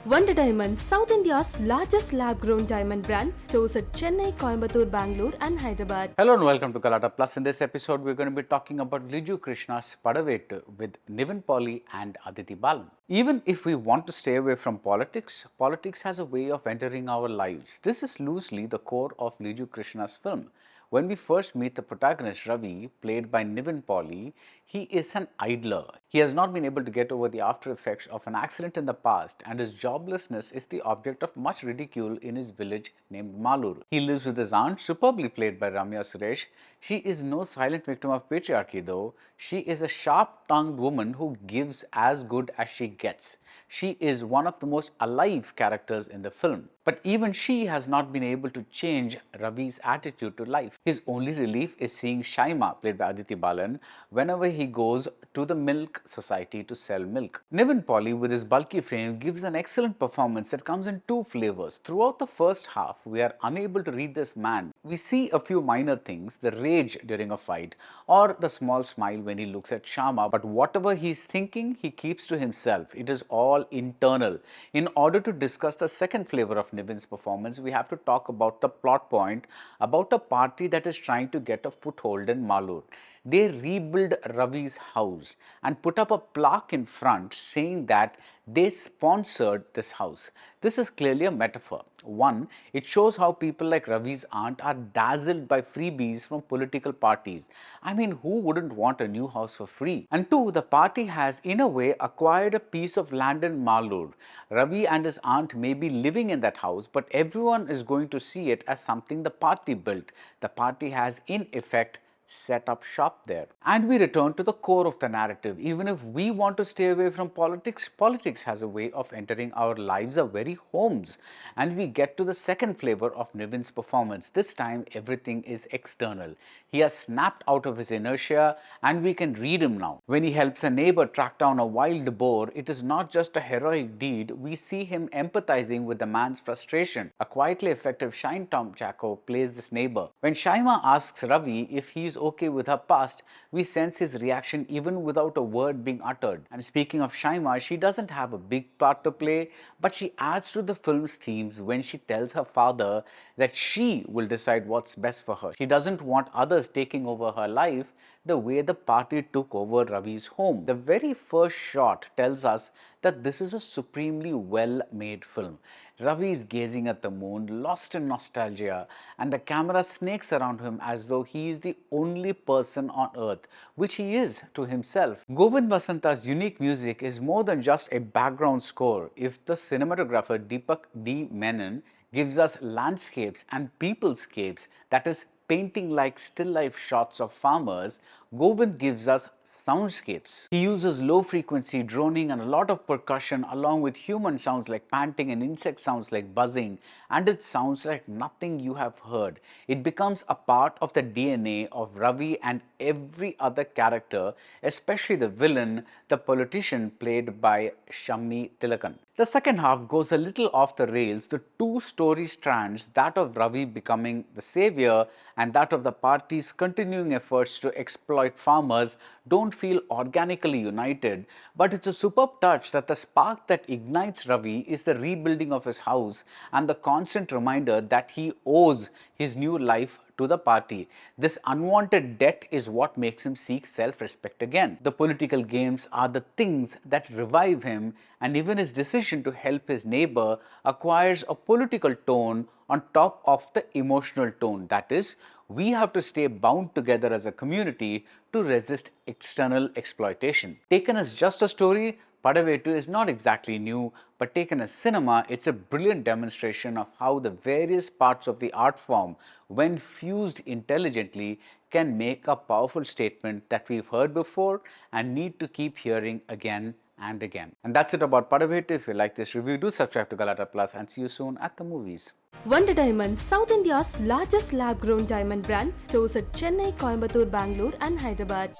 Wonder Diamond, South India's largest lab-grown diamond brand, stores at Chennai, Coimbatore, Bangalore and Hyderabad. Hello and welcome to Galattaplus. In this episode, we're going to be talking about Liju Krishna's Padavettu with Nivin Pauly and Aditi Balan. Even if we want to stay away from politics, politics has a way of entering our lives. This is loosely the core of Liju Krishna's film. When we first meet the protagonist Ravi, played by Nivin Pauly, he is an idler. He has not been able to get over the after effects of an accident in the past, and his joblessness is the object of much ridicule in his village named Malur. He lives with his aunt, superbly played by Ramya Suresh. She is no silent victim of patriarchy though. She is a sharp-tongued woman who gives as good as she gets. She is one of the most alive characters in the film. But even she has not been able to change Ravi's attitude to life. His only relief is seeing Shaima, played by Aditi Balan, whenever he goes to the milk society to sell milk. Nivin Pauly, with his bulky frame, gives an excellent performance that comes in two flavors. Throughout the first half, we are unable to read this man. We see a few minor things, the rage during a fight, or the small smile when he looks at Shama, but whatever he is thinking, he keeps to himself. It is all internal. In order to discuss the second flavor of Nivin's performance, we have to talk about the plot point about a party that is trying to get a foothold in Malur. They rebuild Ravi's house and put up a plaque in front saying that they sponsored this house. This is clearly a metaphor. One, it shows how people like Ravi's aunt are dazzled by freebies from political parties. I mean, who wouldn't want a new house for free? And two, the party has in a way acquired a piece of land in Malur. Ravi and his aunt may be living in that house, but everyone is going to see it as something the party built. The party has in effect set up shop there. And we return to the core of the narrative. Even if we want to stay away from politics, politics has a way of entering our lives, our very homes. And we get to the second flavor of Nivin's performance. This time, everything is external. He has snapped out of his inertia and we can read him now. When he helps a neighbor track down a wild boar, it is not just a heroic deed. We see him empathizing with the man's frustration. A quietly effective shinetomchacko plays this neighbor. When Shaima asks Ravi if he is okay with her past, we sense his reaction even without a word being uttered. And speaking of Shaima, she doesn't have a big part to play, but she adds to the film's themes when she tells her father that she will decide what's best for her. She doesn't want others taking over her life the way the party took over Ravi's home. The very first shot tells us that this is a supremely well-made film. Ravi is gazing at the moon, lost in nostalgia, and the camera snakes around him as though he is the only person on earth, which he is to himself. Govind Vasanta's unique music is more than just a background score. If the cinematographer Deepak D. Menon gives us landscapes and peoplescapes, that is, painting like still life shots of farmers, Govind gives us soundscapes. He uses low frequency droning and a lot of percussion along with human sounds like panting and insect sounds like buzzing, and it sounds like nothing you have heard. It becomes a part of the DNA of Ravi and every other character, especially the villain, the politician played by Shammi Tilakan. The second half goes a little off the rails. The two story strands, that of Ravi becoming the savior and that of the party's continuing efforts to exploit farmers, don't feel organically united, but it's a superb touch that the spark that ignites Ravi is the rebuilding of his house and the constant reminder that he owes his new life to the party. This unwanted debt is what makes him seek self-respect again. The political games are the things that revive him, and even his decision to help his neighbor acquires a political tone on top of the emotional tone. That is, we have to stay bound together as a community to resist external exploitation. Taken as just a story, Padavettu is not exactly new, but taken as cinema, it's a brilliant demonstration of how the various parts of the art form, when fused intelligently, can make a powerful statement that we've heard before and need to keep hearing again and again. And that's it about Padavettu. If you like this review, do subscribe to Galattaplus and see you soon at the movies. Wonder Diamond, South India's largest lab-grown diamond brand, stores at Chennai, Coimbatore, Bangalore and Hyderabad.